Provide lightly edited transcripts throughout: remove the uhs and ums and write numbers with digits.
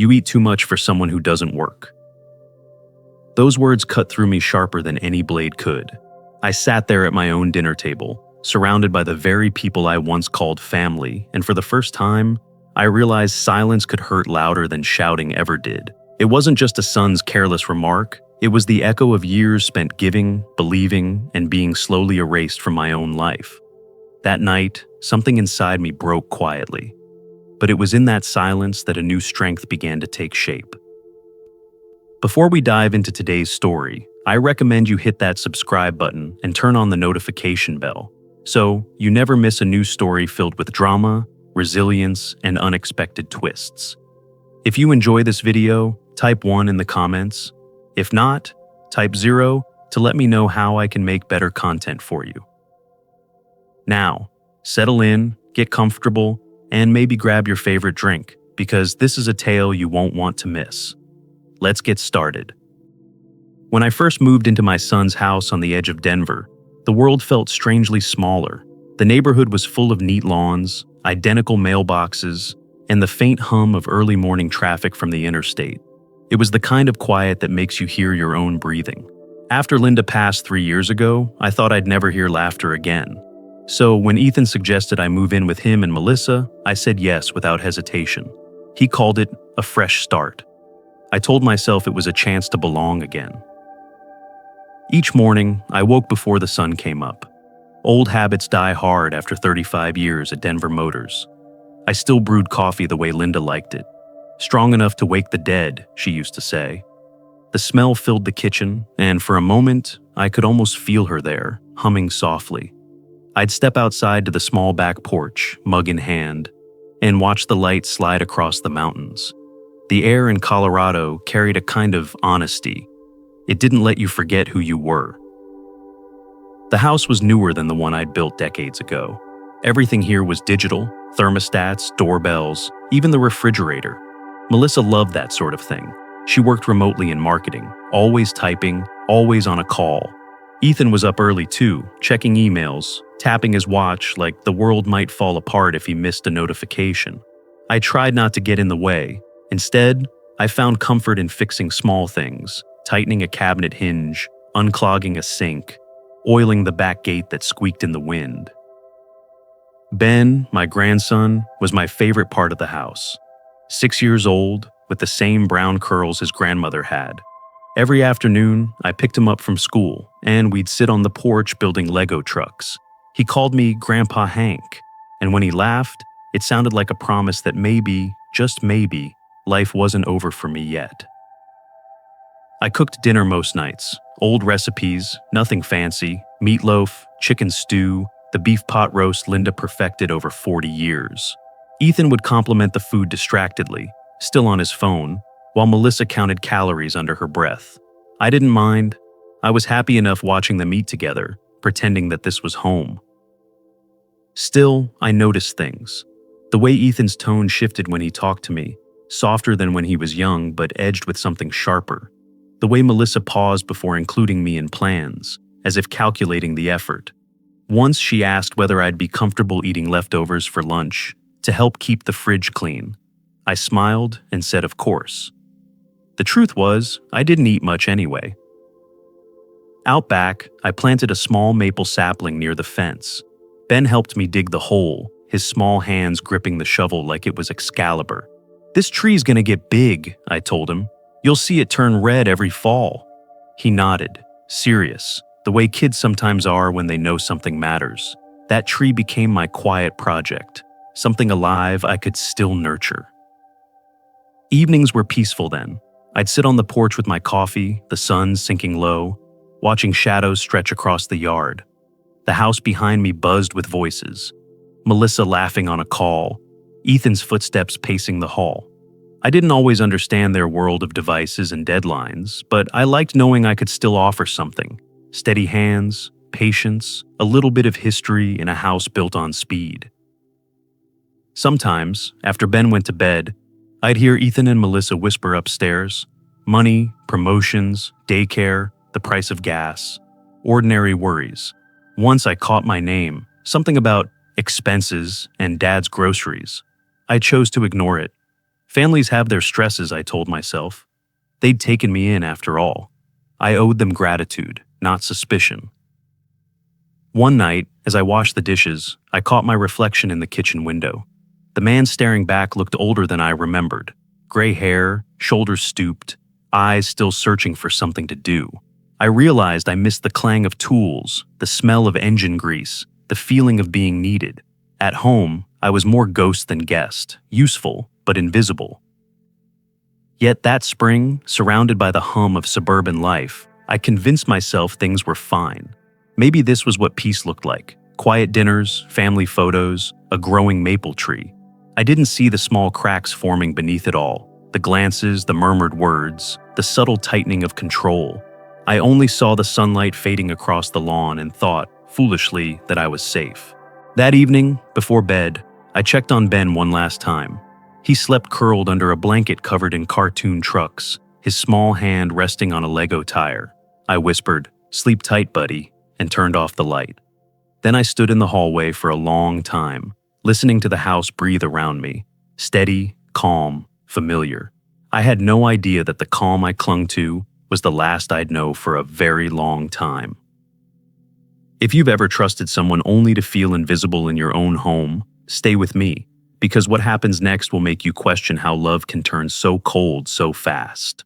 You eat too much for someone who doesn't work." Those words cut through me sharper than any blade could. I sat there at my own dinner table, surrounded by the very people I once called family, and for the first time, I realized silence could hurt louder than shouting ever did. It wasn't just a son's careless remark, it was the echo of years spent giving, believing, and being slowly erased from my own life. That night, something inside me broke quietly. But it was in that silence that a new strength began to take shape. Before we dive into today's story, I recommend you hit that subscribe button and turn on the notification bell, so you never miss a new story filled with drama, resilience, and unexpected twists. If you enjoy this video, type 1 in the comments. If not, type 0 to let me know how I can make better content for you. Now, settle in, get comfortable, and maybe grab your favorite drink, because this is a tale you won't want to miss. Let's get started. When I first moved into my son's house on the edge of Denver, the world felt strangely smaller. The neighborhood was full of neat lawns, identical mailboxes, and the faint hum of early morning traffic from the interstate. It was the kind of quiet that makes you hear your own breathing. After Linda passed 3 years ago, I thought I'd never hear laughter again. So when Ethan suggested I move in with him and Melissa, I said yes without hesitation. He called it a fresh start. I told myself it was a chance to belong again. Each morning, I woke before the sun came up. Old habits die hard after 35 years at Denver Motors. I still brewed coffee the way Linda liked it. Strong enough to wake the dead, she used to say. The smell filled the kitchen, and for a moment, I could almost feel her there, humming softly. I'd step outside to the small back porch, mug in hand, and watch the light slide across the mountains. The air in Colorado carried a kind of honesty. It didn't let you forget who you were. The house was newer than the one I'd built decades ago. Everything here was digital, thermostats, doorbells, even the refrigerator. Melissa loved that sort of thing. She worked remotely in marketing, always typing, always on a call. Ethan was up early too, checking emails, tapping his watch like the world might fall apart if he missed a notification. I tried not to get in the way. Instead, I found comfort in fixing small things, tightening a cabinet hinge, unclogging a sink, oiling the back gate that squeaked in the wind. Ben, my grandson, was my favorite part of the house. 6 years old, with the same brown curls his grandmother had. Every afternoon, I picked him up from school, and we'd sit on the porch building Lego trucks. He called me Grandpa Hank, and when he laughed, it sounded like a promise that maybe, just maybe, life wasn't over for me yet. I cooked dinner most nights, old recipes, nothing fancy, meatloaf, chicken stew, the beef pot roast Linda perfected over 40 years. Ethan would compliment the food distractedly, still on his phone, while Melissa counted calories under her breath. I didn't mind. I was happy enough watching them eat together, pretending that this was home. Still, I noticed things. The way Ethan's tone shifted when he talked to me, softer than when he was young but edged with something sharper. The way Melissa paused before including me in plans, as if calculating the effort. Once she asked whether I'd be comfortable eating leftovers for lunch, to help keep the fridge clean. I smiled and said of course. The truth was, I didn't eat much anyway. Out back, I planted a small maple sapling near the fence. Ben helped me dig the hole, his small hands gripping the shovel like it was Excalibur. "This tree's gonna get big," I told him. "You'll see it turn red every fall." He nodded, serious, the way kids sometimes are when they know something matters. That tree became my quiet project, something alive I could still nurture. Evenings were peaceful then. I'd sit on the porch with my coffee, the sun sinking low, watching shadows stretch across the yard. The house behind me buzzed with voices. Melissa laughing on a call, Ethan's footsteps pacing the hall. I didn't always understand their world of devices and deadlines, but I liked knowing I could still offer something. Steady hands, patience, a little bit of history in a house built on speed. Sometimes, after Ben went to bed, I'd hear Ethan and Melissa whisper upstairs. Money, promotions, daycare, the price of gas. Ordinary worries. Once I caught my name, something about expenses and Dad's groceries. I chose to ignore it. Families have their stresses, I told myself. They'd taken me in after all. I owed them gratitude, not suspicion. One night, as I washed the dishes, I caught my reflection in the kitchen window. The man staring back looked older than I remembered. Gray hair, shoulders stooped, eyes still searching for something to do. I realized I missed the clang of tools, the smell of engine grease, the feeling of being needed. At home, I was more ghost than guest, useful but invisible. Yet that spring, surrounded by the hum of suburban life, I convinced myself things were fine. Maybe this was what peace looked like. Quiet dinners, family photos, a growing maple tree. I didn't see the small cracks forming beneath it all, the glances, the murmured words, the subtle tightening of control. I only saw the sunlight fading across the lawn and thought, foolishly, that I was safe. That evening, before bed, I checked on Ben one last time. He slept curled under a blanket covered in cartoon trucks, his small hand resting on a Lego tire. I whispered, "Sleep tight, buddy," and turned off the light. Then I stood in the hallway for a long time, listening to the house breathe around me, steady, calm, familiar. I had no idea that the calm I clung to was the last I'd know for a very long time. If you've ever trusted someone only to feel invisible in your own home, stay with me, because what happens next will make you question how love can turn so cold so fast.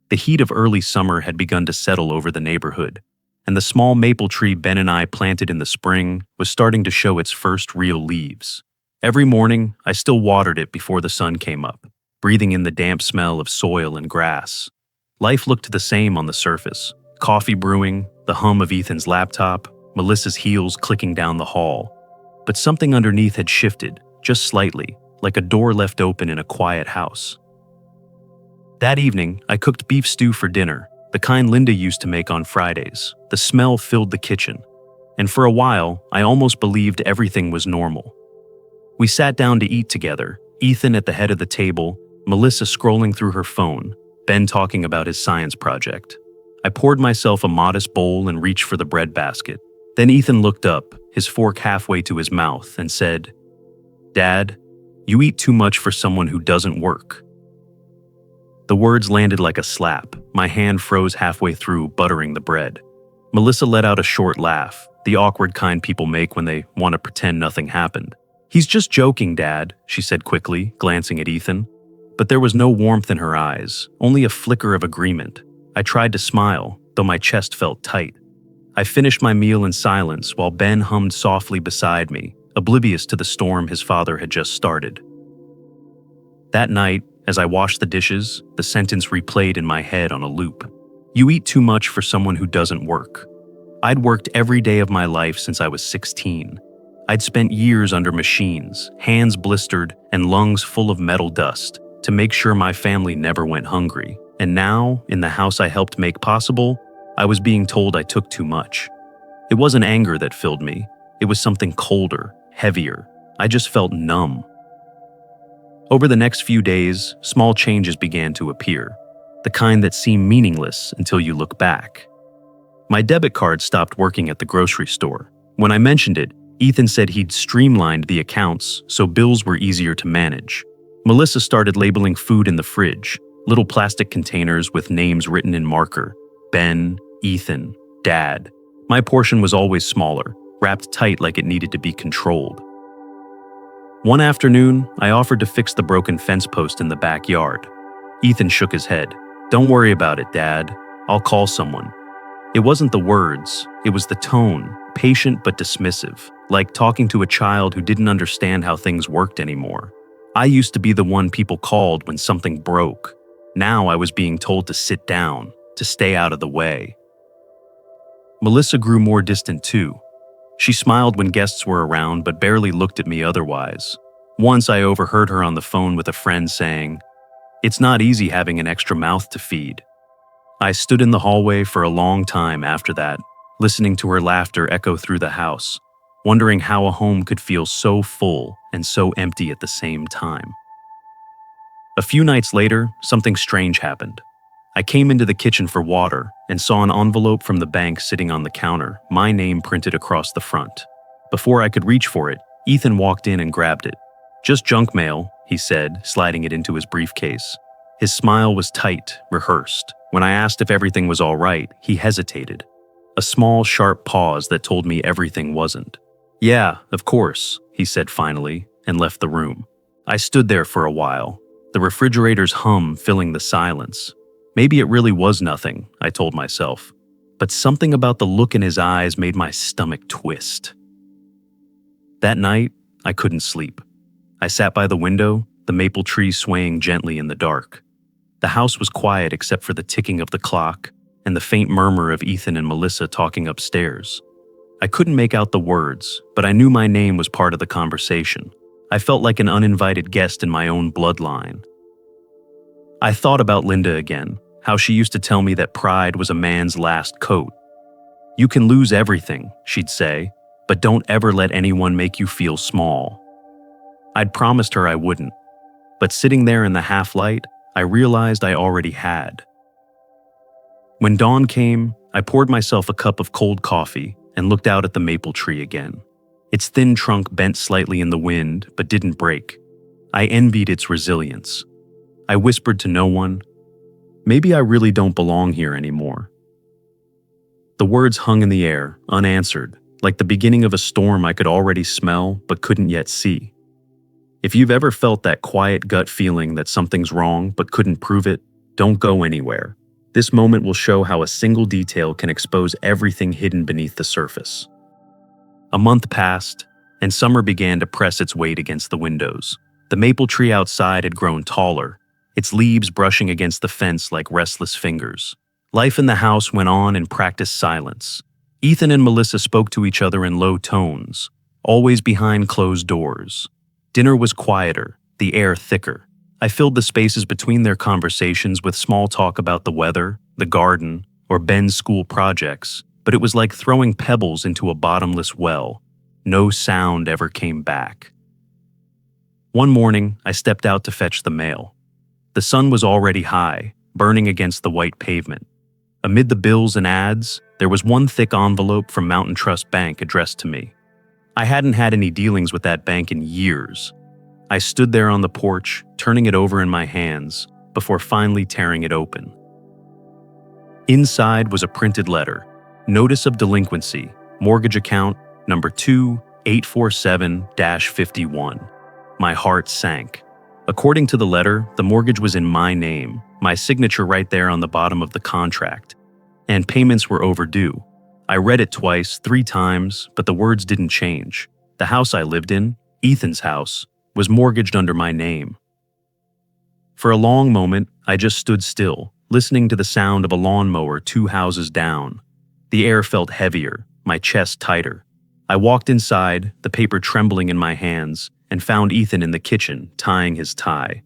The heat of early summer had begun to settle over the neighborhood, and the small maple tree Ben and I planted in the spring was starting to show its first real leaves. Every morning, I still watered it before the sun came up, breathing in the damp smell of soil and grass. Life looked the same on the surface. Coffee brewing, the hum of Ethan's laptop, Melissa's heels clicking down the hall. But something underneath had shifted, just slightly, like a door left open in a quiet house. That evening, I cooked beef stew for dinner, the kind Linda used to make on Fridays. The smell filled the kitchen, and for a while, I almost believed everything was normal. We sat down to eat together, Ethan at the head of the table, Melissa scrolling through her phone, Ben talking about his science project. I poured myself a modest bowl and reached for the bread basket. Then Ethan looked up, his fork halfway to his mouth, and said, "Dad, you eat too much for someone who doesn't work." The words landed like a slap. My hand froze halfway through, buttering the bread. Melissa let out a short laugh, the awkward kind people make when they want to pretend nothing happened. "He's just joking, Dad," she said quickly, glancing at Ethan. But there was no warmth in her eyes, only a flicker of agreement. I tried to smile, though my chest felt tight. I finished my meal in silence while Ben hummed softly beside me, oblivious to the storm his father had just started. That night, as I washed the dishes, the sentence replayed in my head on a loop. "You eat too much for someone who doesn't work." I'd worked every day of my life since I was 16. I'd spent years under machines, hands blistered and lungs full of metal dust, to make sure my family never went hungry. And now, in the house I helped make possible, I was being told I took too much. It wasn't anger that filled me. It was something colder, heavier. I just felt numb. Over the next few days, small changes began to appear, the kind that seem meaningless until you look back. My debit card stopped working at the grocery store. When I mentioned it, Ethan said he'd streamlined the accounts so bills were easier to manage. Melissa started labeling food in the fridge, little plastic containers with names written in marker. Ben, Ethan, Dad. My portion was always smaller, wrapped tight like it needed to be controlled. One afternoon, I offered to fix the broken fence post in the backyard. Ethan shook his head. "Don't worry about it, Dad. I'll call someone." It wasn't the words, it was the tone, patient but dismissive, like talking to a child who didn't understand how things worked anymore. I used to be the one people called when something broke. Now I was being told to sit down, to stay out of the way. Melissa grew more distant too. She smiled when guests were around but barely looked at me otherwise. Once I overheard her on the phone with a friend saying, "It's not easy having an extra mouth to feed." I stood in the hallway for a long time after that, listening to her laughter echo through the house, wondering how a home could feel so full and so empty at the same time. A few nights later, something strange happened. I came into the kitchen for water and saw an envelope from the bank sitting on the counter, my name printed across the front. Before I could reach for it, Ethan walked in and grabbed it. "Just junk mail," he said, sliding it into his briefcase. His smile was tight, rehearsed. When I asked if everything was all right, he hesitated. A small, sharp pause that told me everything wasn't. "Yeah, of course," he said finally, and left the room. I stood there for a while, the refrigerator's hum filling the silence. Maybe it really was nothing, I told myself. But something about the look in his eyes made my stomach twist. That night, I couldn't sleep. I sat by the window, the maple tree swaying gently in the dark. The house was quiet except for the ticking of the clock and the faint murmur of Ethan and Melissa talking upstairs. I couldn't make out the words, but I knew my name was part of the conversation. I felt like an uninvited guest in my own bloodline. I thought about Linda again, how she used to tell me that pride was a man's last coat. "You can lose everything," she'd say, "but don't ever let anyone make you feel small." I'd promised her I wouldn't, but sitting there in the half-light, I realized I already had. When dawn came, I poured myself a cup of cold coffee and looked out at the maple tree again. Its thin trunk bent slightly in the wind, but didn't break. I envied its resilience. I whispered to no one, "Maybe I really don't belong here anymore." The words hung in the air, unanswered, like the beginning of a storm I could already smell but couldn't yet see. If you've ever felt that quiet gut feeling that something's wrong but couldn't prove it, don't go anywhere. This moment will show how a single detail can expose everything hidden beneath the surface. A month passed, and summer began to press its weight against the windows. The maple tree outside had grown taller, its leaves brushing against the fence like restless fingers. Life in the house went on in practiced silence. Ethan and Melissa spoke to each other in low tones, always behind closed doors. Dinner was quieter, the air thicker. I filled the spaces between their conversations with small talk about the weather, the garden, or Ben's school projects, but it was like throwing pebbles into a bottomless well. No sound ever came back. One morning, I stepped out to fetch the mail. The sun was already high, burning against the white pavement. Amid the bills and ads, there was one thick envelope from Mountain Trust Bank addressed to me. I hadn't had any dealings with that bank in years. I stood there on the porch, turning it over in my hands, before finally tearing it open. Inside was a printed letter. Notice of delinquency, mortgage account number 2847-51. My heart sank. According to the letter, the mortgage was in my name, my signature right there on the bottom of the contract, and payments were overdue. I read it twice, 3 times, but the words didn't change. The house I lived in, Ethan's house, was mortgaged under my name. For a long moment, I just stood still, listening to the sound of a lawnmower 2 houses down. The air felt heavier, my chest tighter. I walked inside, the paper trembling in my hands, and found Ethan in the kitchen, tying his tie.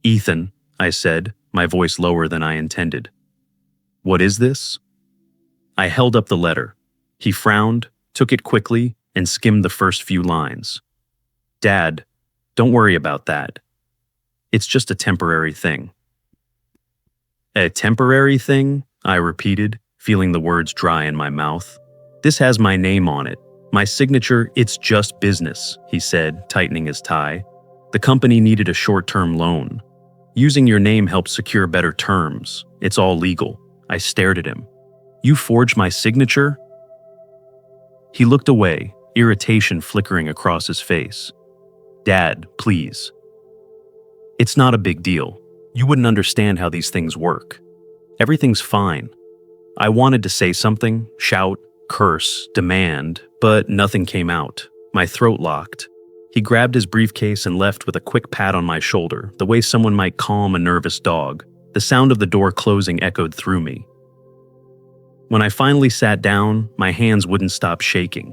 "Ethan," I said, my voice lower than I intended. "What is this?" I held up the letter. He frowned, took it quickly, and skimmed the first few lines. "Dad, don't worry about that. It's just a temporary thing." "A temporary thing?" I repeated, feeling the words dry in my mouth. "This has my name on it. My signature, it's just business," he said, tightening his tie. "The company needed a short-term loan. Using your name helps secure better terms. It's all legal." I stared at him. "You forged my signature?" He looked away, irritation flickering across his face. "Dad, please. It's not a big deal. You wouldn't understand how these things work. Everything's fine." I wanted to say something, shout, curse, demand, but nothing came out. My throat locked. He grabbed his briefcase and left with a quick pat on my shoulder, the way someone might calm a nervous dog. The sound of the door closing echoed through me. When I finally sat down, my hands wouldn't stop shaking.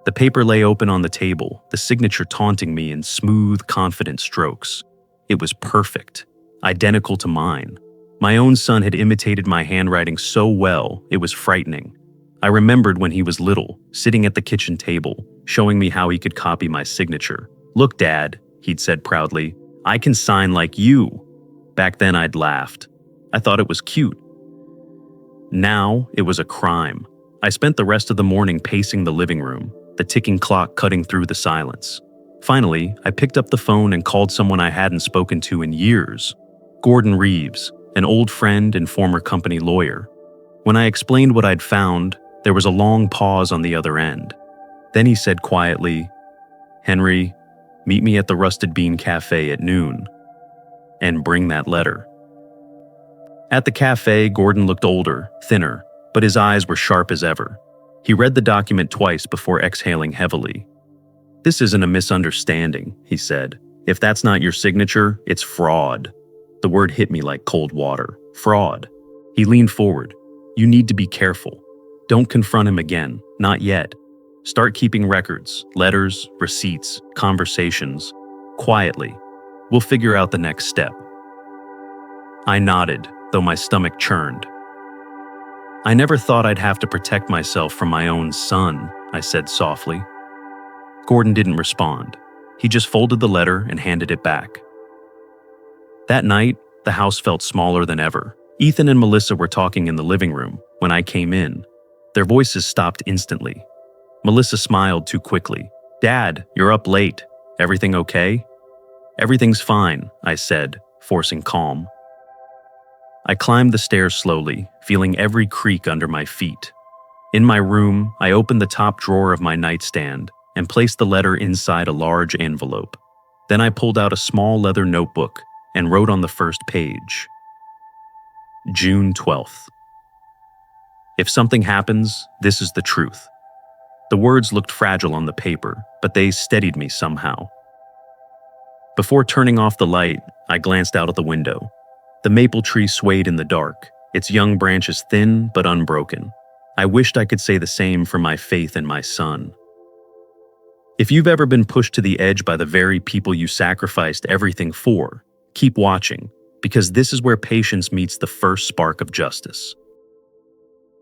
The paper lay open on the table, the signature taunting me in smooth, confident strokes. It was perfect, identical to mine. My own son had imitated my handwriting so well, it was frightening. I remembered when he was little, sitting at the kitchen table, showing me how he could copy my signature. "Look, Dad," he'd said proudly, "I can sign like you." Back then I'd laughed. I thought it was cute. Now it was a crime. I spent the rest of the morning pacing the living room, the ticking clock cutting through the silence. Finally, I picked up the phone and called someone I hadn't spoken to in years, Gordon Reeves, an old friend and former company lawyer. When I explained what I'd found, there was a long pause on the other end. Then he said quietly, "Henry, meet me at the Rusted Bean Cafe at noon, and bring that letter." At the cafe, Gordon looked older, thinner, but his eyes were sharp as ever. He read the document twice before exhaling heavily. "This isn't a misunderstanding," he said. "If that's not your signature, it's fraud." The word hit me like cold water. Fraud. He leaned forward. "You need to be careful. Don't confront him again. Not yet. Start keeping records, letters, receipts, conversations. Quietly. We'll figure out the next step." I nodded, though my stomach churned. "I never thought I'd have to protect myself from my own son," I said softly. Gordon didn't respond. He just folded the letter and handed it back. That night, the house felt smaller than ever. Ethan and Melissa were talking in the living room when I came in. Their voices stopped instantly. Melissa smiled too quickly. "Dad, you're up late. Everything okay?" "Everything's fine," I said, forcing calm. I climbed the stairs slowly, feeling every creak under my feet. In my room, I opened the top drawer of my nightstand and placed the letter inside a large envelope. Then I pulled out a small leather notebook and wrote on the first page, June 12th. "If something happens, this is the truth." The words looked fragile on the paper, but they steadied me somehow. Before turning off the light, I glanced out of the window. The maple tree swayed in the dark, its young branches thin but unbroken. I wished I could say the same for my faith in my son. If you've ever been pushed to the edge by the very people you sacrificed everything for, keep watching, because this is where patience meets the first spark of justice.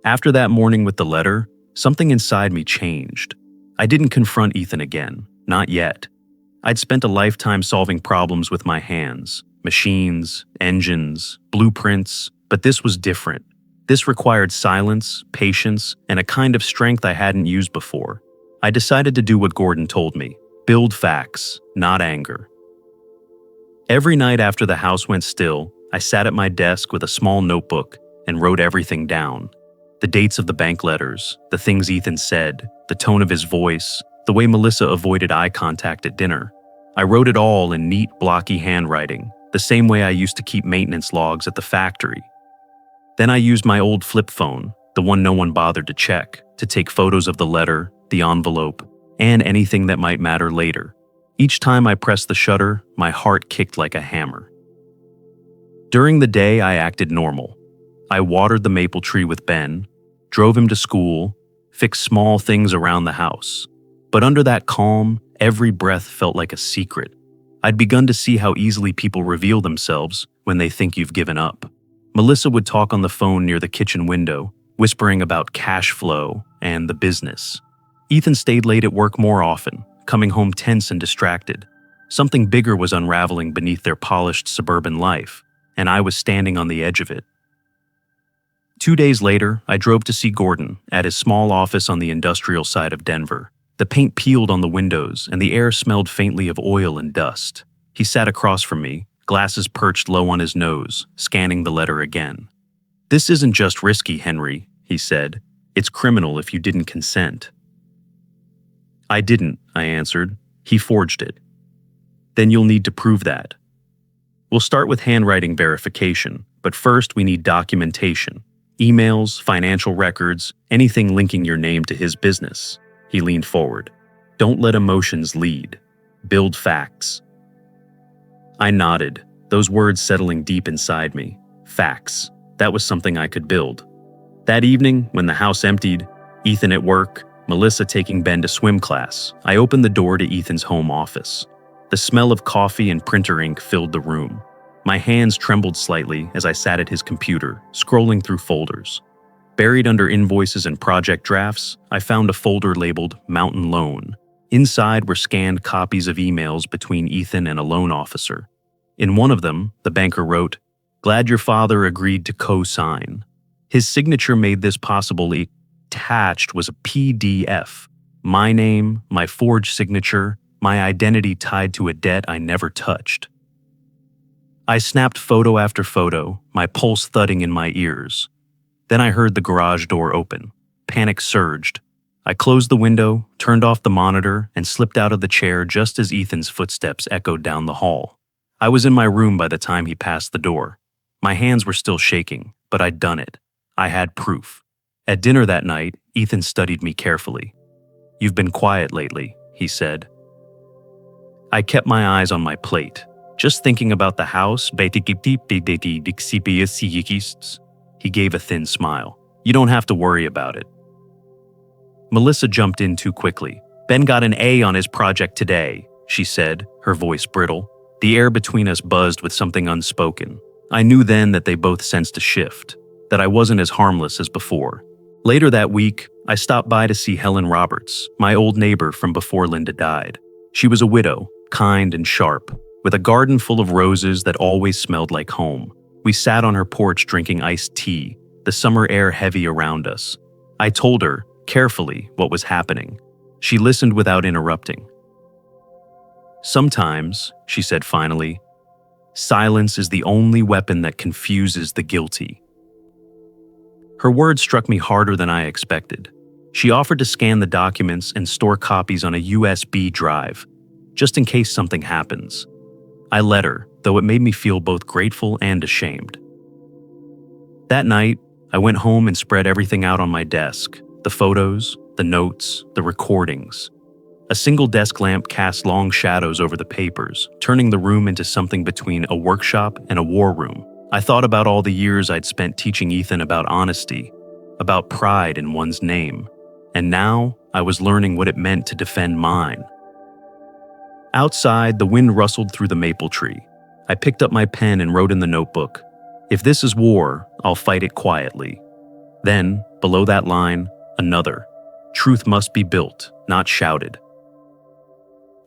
After that morning with the letter, something inside me changed. I didn't confront Ethan again, not yet. I'd spent a lifetime solving problems with my hands, machines, engines, blueprints, but this was different. This required silence, patience, and a kind of strength I hadn't used before. I decided to do what Gordon told me, build facts, not anger. Every night after the house went still, I sat at my desk with a small notebook and wrote everything down. The dates of the bank letters, the things Ethan said, the tone of his voice, the way Melissa avoided eye contact at dinner. I wrote it all in neat, blocky handwriting, the same way I used to keep maintenance logs at the factory. Then I used my old flip phone, the one no one bothered to check, to take photos of the letter, the envelope, and anything that might matter later. Each time I pressed the shutter, my heart kicked like a hammer. During the day, I acted normal. I watered the maple tree with Ben, drove him to school, fixed small things around the house. But under that calm, every breath felt like a secret. I'd begun to see how easily people reveal themselves when they think you've given up. Melissa would talk on the phone near the kitchen window, whispering about cash flow and the business. Ethan stayed late at work more often, coming home tense and distracted. Something bigger was unraveling beneath their polished suburban life, and I was standing on the edge of it. 2 days later, I drove to see Gordon at his small office on the industrial side of Denver. The paint peeled on the windows, and the air smelled faintly of oil and dust. He sat across from me, glasses perched low on his nose, scanning the letter again. "This isn't just risky, Henry," he said. "It's criminal if you didn't consent." "I didn't," I answered. "He forged it." "Then you'll need to prove that." "We'll start with handwriting verification, but first we need documentation. Emails, financial records, anything linking your name to his business." He leaned forward. "Don't let emotions lead. Build facts." I nodded, those words settling deep inside me. Facts. That was something I could build. That evening, when the house emptied, Ethan at work, Melissa taking Ben to swim class, I opened the door to Ethan's home office. The smell of coffee and printer ink filled the room. My hands trembled slightly as I sat at his computer, scrolling through folders. Buried under invoices and project drafts, I found a folder labeled Mountain Loan. Inside were scanned copies of emails between Ethan and a loan officer. In one of them, the banker wrote, "Glad your father agreed to co-sign." His signature made this possible. Attached was a PDF. My name, my forged signature, my identity tied to a debt I never touched. I snapped photo after photo, my pulse thudding in my ears. Then I heard the garage door open. Panic surged. I closed the window, turned off the monitor, and slipped out of the chair just as Ethan's footsteps echoed down the hall. I was in my room by the time he passed the door. My hands were still shaking, but I'd done it. I had proof. At dinner that night, Ethan studied me carefully. "You've been quiet lately," he said. I kept my eyes on my plate, just thinking about the house. He gave a thin smile. "You don't have to worry about it." Melissa jumped in too quickly. "Ben got an A on his project today," she said, her voice brittle. The air between us buzzed with something unspoken. I knew then that they both sensed a shift, that I wasn't as harmless as before. Later that week, I stopped by to see Helen Roberts, my old neighbor from before Linda died. She was a widow, kind and sharp, with a garden full of roses that always smelled like home. We sat on her porch drinking iced tea, the summer air heavy around us. I told her, carefully, what was happening. She listened without interrupting. "Sometimes," she said finally, "silence is the only weapon that confuses the guilty." Her words struck me harder than I expected. She offered to scan the documents and store copies on a USB drive, just in case something happens. I let her, though it made me feel both grateful and ashamed. That night, I went home and spread everything out on my desk, the photos, the notes, the recordings. A single desk lamp cast long shadows over the papers, turning the room into something between a workshop and a war room. I thought about all the years I'd spent teaching Ethan about honesty, about pride in one's name, and now I was learning what it meant to defend mine. Outside, the wind rustled through the maple tree. I picked up my pen and wrote in the notebook, "If this is war, I'll fight it quietly." Then, below that line, another. "Truth must be built, not shouted."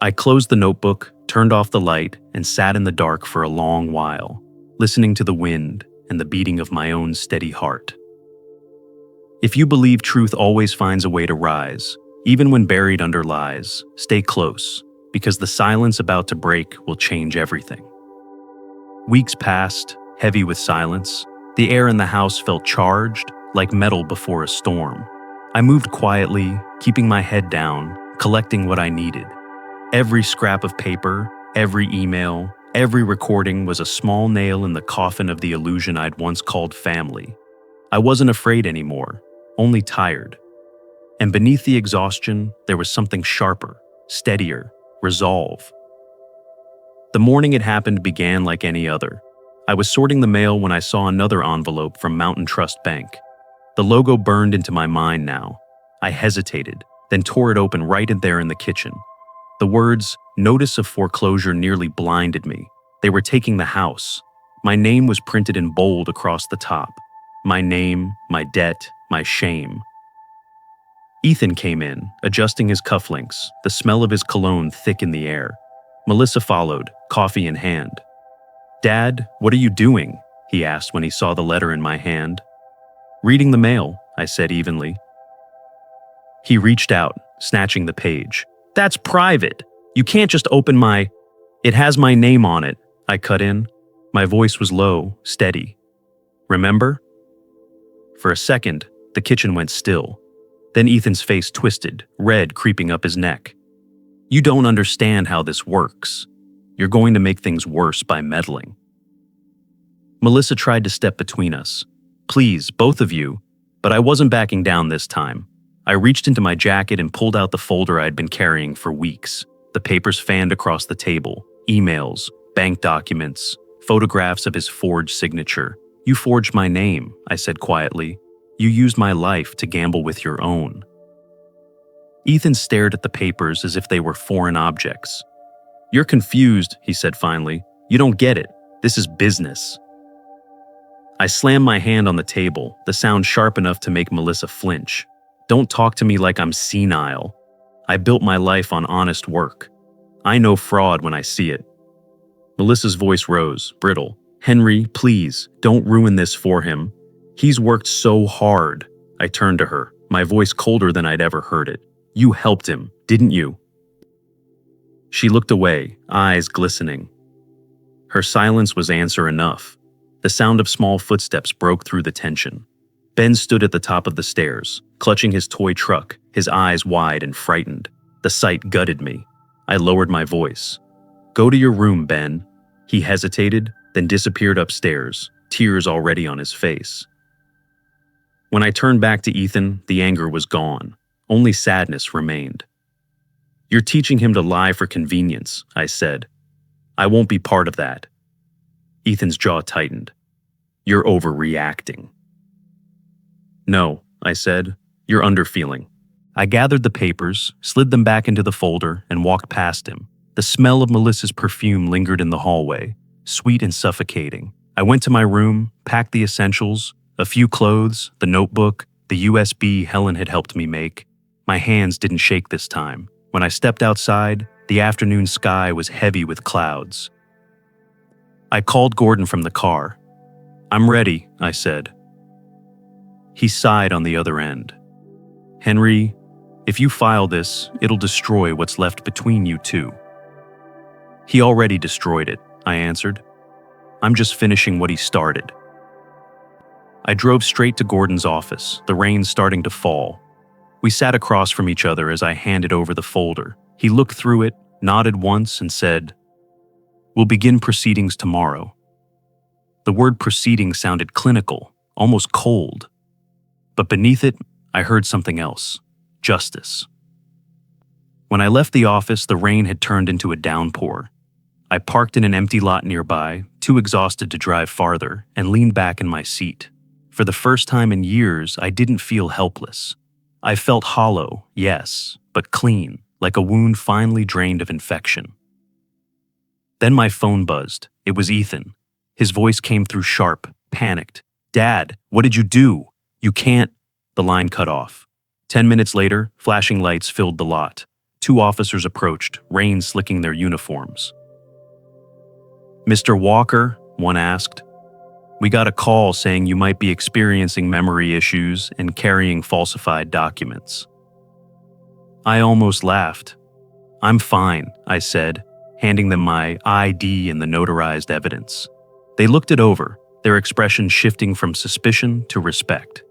I closed the notebook, turned off the light, and sat in the dark for a long while, listening to the wind and the beating of my own steady heart. If you believe truth always finds a way to rise, even when buried under lies, stay close, because the silence about to break will change everything. Weeks passed, heavy with silence. The air in the house felt charged, like metal before a storm. I moved quietly, keeping my head down, collecting what I needed. Every scrap of paper, every email, every recording was a small nail in the coffin of the illusion I'd once called family. I wasn't afraid anymore, only tired. And beneath the exhaustion, there was something sharper, steadier, resolve. The morning it happened began like any other. I was sorting the mail when I saw another envelope from Mountain Trust Bank. The logo burned into my mind now. I hesitated, then tore it open right in there in the kitchen. The words, "Notice of foreclosure," nearly blinded me. They were taking the house. My name was printed in bold across the top. My name, my debt, my shame. Ethan came in, adjusting his cufflinks, the smell of his cologne thick in the air. Melissa followed, coffee in hand. "Dad, what are you doing?" he asked when he saw the letter in my hand. "Reading the mail," I said evenly. He reached out, snatching the page. "That's private. You can't just open my—" "It has my name on it," I cut in. My voice was low, steady. "Remember?" For a second, the kitchen went still. Then Ethan's face twisted, red creeping up his neck. "You don't understand how this works. You're going to make things worse by meddling." Melissa tried to step between us. "Please, both of you," but I wasn't backing down this time. I reached into my jacket and pulled out the folder I'd been carrying for weeks. The papers fanned across the table, emails, bank documents, photographs of his forged signature. "You forged my name," I said quietly. "You used my life to gamble with your own." Ethan stared at the papers as if they were foreign objects. "You're confused," he said finally. "You don't get it. This is business." I slammed my hand on the table, the sound sharp enough to make Melissa flinch. "Don't talk to me like I'm senile. I built my life on honest work. I know fraud when I see it." Melissa's voice rose, brittle. "Henry, please, don't ruin this for him. He's worked so hard." I turned to her, my voice colder than I'd ever heard it. "You helped him, didn't you?" She looked away, eyes glistening. Her silence was answer enough. The sound of small footsteps broke through the tension. Ben stood at the top of the stairs, clutching his toy truck, his eyes wide and frightened. The sight gutted me. I lowered my voice. "Go to your room, Ben." He hesitated, then disappeared upstairs, tears already on his face. When I turned back to Ethan, the anger was gone. Only sadness remained. "You're teaching him to lie for convenience," I said. "I won't be part of that." Ethan's jaw tightened. "You're overreacting." "No," I said. "You're underfeeling." I gathered the papers, slid them back into the folder, and walked past him. The smell of Melissa's perfume lingered in the hallway, sweet and suffocating. I went to my room, packed the essentials, a few clothes, the notebook, the USB Helen had helped me make. My hands didn't shake this time. When I stepped outside, the afternoon sky was heavy with clouds. I called Gordon from the car. "I'm ready," I said. He sighed on the other end. "Henry, if you file this, it'll destroy what's left between you two." "He already destroyed it," I answered. "I'm just finishing what he started." I drove straight to Gordon's office, the rain starting to fall. We sat across from each other as I handed over the folder. He looked through it, nodded once, and said, "We'll begin proceedings tomorrow." The word proceeding sounded clinical, almost cold. But beneath it, I heard something else: justice. When I left the office, the rain had turned into a downpour. I parked in an empty lot nearby, too exhausted to drive farther, and leaned back in my seat. For the first time in years, I didn't feel helpless. I felt hollow, yes, but clean, like a wound finally drained of infection. Then my phone buzzed. It was Ethan. His voice came through sharp, panicked. "Dad, what did you do? You can't—" The line cut off. 10 minutes later, flashing lights filled the lot. 2 officers approached, rain slicking their uniforms. "Mr. Walker," one asked, "we got a call saying you might be experiencing memory issues and carrying falsified documents." I almost laughed. "I'm fine," I said, handing them my ID and the notarized evidence. They looked it over, their expression shifting from suspicion to respect.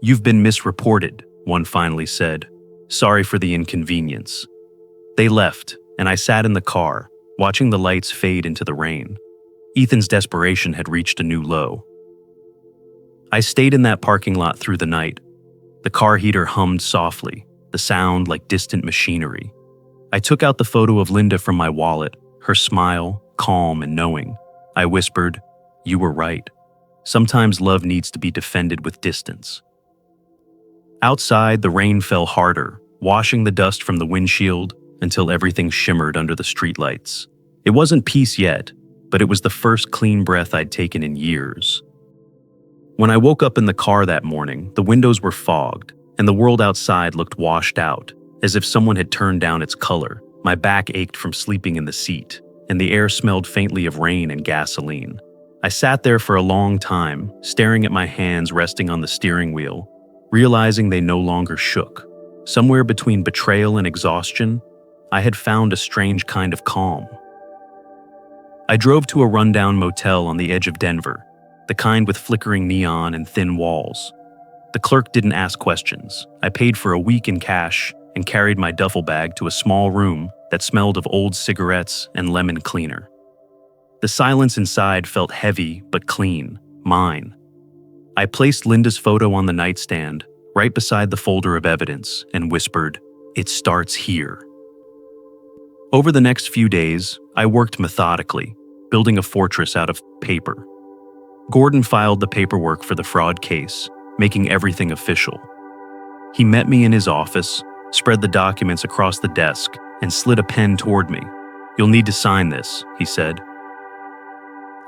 "You've been misreported," one finally said. "Sorry for the inconvenience." They left, and I sat in the car, watching the lights fade into the rain. Ethan's desperation had reached a new low. I stayed in that parking lot through the night. The car heater hummed softly, the sound like distant machinery. I took out the photo of Linda from my wallet, her smile, calm and knowing. I whispered, "You were right. Sometimes love needs to be defended with distance." Outside, the rain fell harder, washing the dust from the windshield until everything shimmered under the streetlights. It wasn't peace yet, but it was the first clean breath I'd taken in years. When I woke up in the car that morning, the windows were fogged, and the world outside looked washed out, as if someone had turned down its color. My back ached from sleeping in the seat, and the air smelled faintly of rain and gasoline. I sat there for a long time, staring at my hands resting on the steering wheel, realizing they no longer shook. Somewhere between betrayal and exhaustion, I had found a strange kind of calm. I drove to a rundown motel on the edge of Denver, the kind with flickering neon and thin walls. The clerk didn't ask questions. I paid for a week in cash and carried my duffel bag to a small room that smelled of old cigarettes and lemon cleaner. The silence inside felt heavy but clean, mine. I placed Linda's photo on the nightstand, right beside the folder of evidence, and whispered, "It starts here." Over the next few days, I worked methodically, building a fortress out of paper. Gordon filed the paperwork for the fraud case, making everything official. He met me in his office, spread the documents across the desk, and slid a pen toward me. "You'll need to sign this," he said.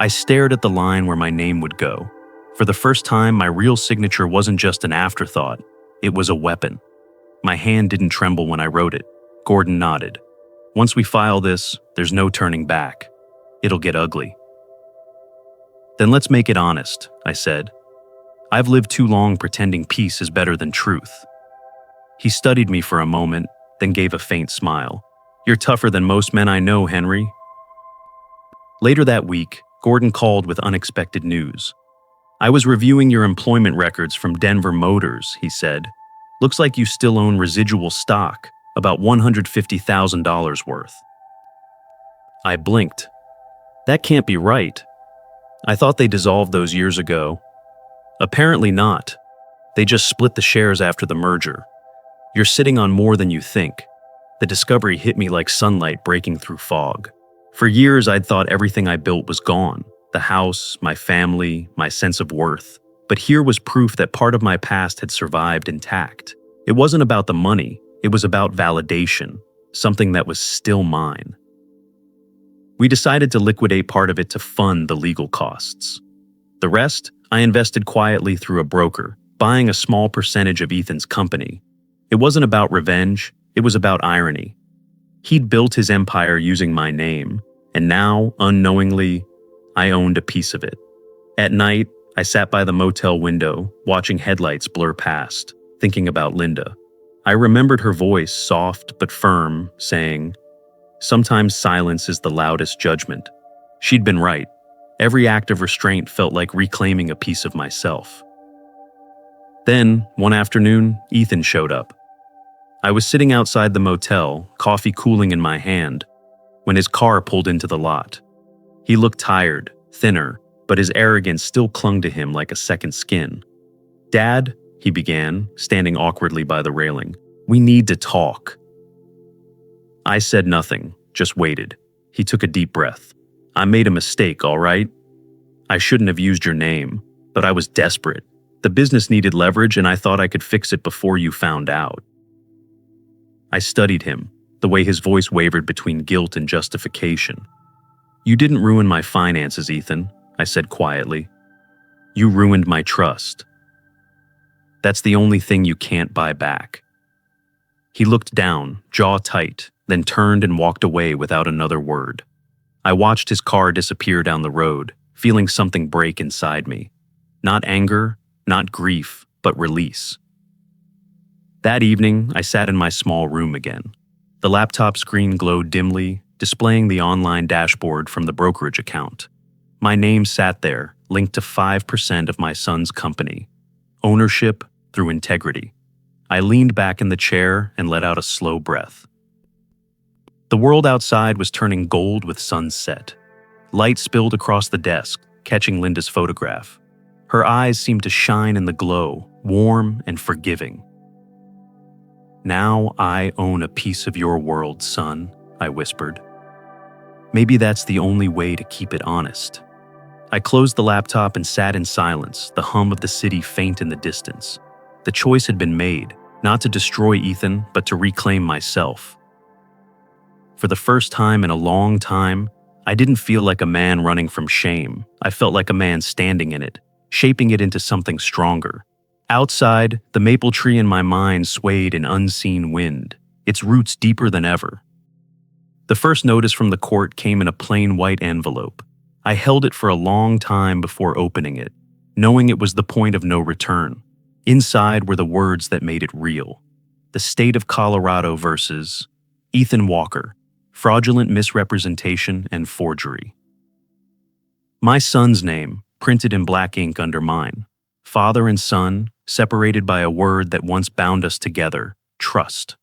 I stared at the line where my name would go. For the first time, my real signature wasn't just an afterthought, it was a weapon. My hand didn't tremble when I wrote it. Gordon nodded. "Once we file this, there's no turning back. It'll get ugly." "Then let's make it honest," I said. "I've lived too long pretending peace is better than truth." He studied me for a moment, then gave a faint smile. You're tougher than most men I know, Henry. Later that week, Gordon called with unexpected news. I was reviewing your employment records from Denver Motors, he said. Looks like you still own residual stock, about $150,000 worth. I blinked. That can't be right. I thought they dissolved those years ago. Apparently not. They just split the shares after the merger. You're sitting on more than you think. The discovery hit me like sunlight breaking through fog. For years, I'd thought everything I built was gone. The house, my family, my sense of worth. But here was proof that part of my past had survived intact. It wasn't about the money. It was about validation, something that was still mine. We decided to liquidate part of it to fund the legal costs. The rest, I invested quietly through a broker, buying a small percentage of Ethan's company. It wasn't about revenge, it was about irony. He'd built his empire using my name, and now, unknowingly, I owned a piece of it. At night, I sat by the motel window, watching headlights blur past, thinking about Linda. I remembered her voice, soft but firm, saying, "Sometimes silence is the loudest judgment." She'd been right. Every act of restraint felt like reclaiming a piece of myself. Then, one afternoon, Ethan showed up. I was sitting outside the motel, coffee cooling in my hand, when his car pulled into the lot. He looked tired, thinner, but his arrogance still clung to him like a second skin. "Dad," he began, standing awkwardly by the railing, "we need to talk." I said nothing, just waited. He took a deep breath. "I made a mistake, all right? I shouldn't have used your name, but I was desperate. The business needed leverage and I thought I could fix it before you found out." I studied him, the way his voice wavered between guilt and justification. "You didn't ruin my finances, Ethan," I said quietly. "You ruined my trust. That's the only thing you can't buy back." He looked down, jaw tight, then turned and walked away without another word. I watched his car disappear down the road, feeling something break inside me. Not anger, not grief, but release. That evening, I sat in my small room again. The laptop screen glowed dimly, displaying the online dashboard from the brokerage account. My name sat there, linked to 5% of my son's company. Ownership through integrity. I leaned back in the chair and let out a slow breath. The world outside was turning gold with sunset. Light spilled across the desk, catching Linda's photograph. Her eyes seemed to shine in the glow, warm and forgiving. "Now I own a piece of your world, son," I whispered. Maybe that's the only way to keep it honest. I closed the laptop and sat in silence, the hum of the city faint in the distance. The choice had been made, not to destroy Ethan, but to reclaim myself. For the first time in a long time, I didn't feel like a man running from shame. I felt like a man standing in it, shaping it into something stronger. Outside, the maple tree in my mind swayed in unseen wind, its roots deeper than ever. The first notice from the court came in a plain white envelope. I held it for a long time before opening it, knowing it was the point of no return. Inside were the words that made it real. The state of Colorado versus Ethan Walker, fraudulent misrepresentation and forgery. My son's name, printed in black ink under mine. Father and son, separated by a word that once bound us together, trust.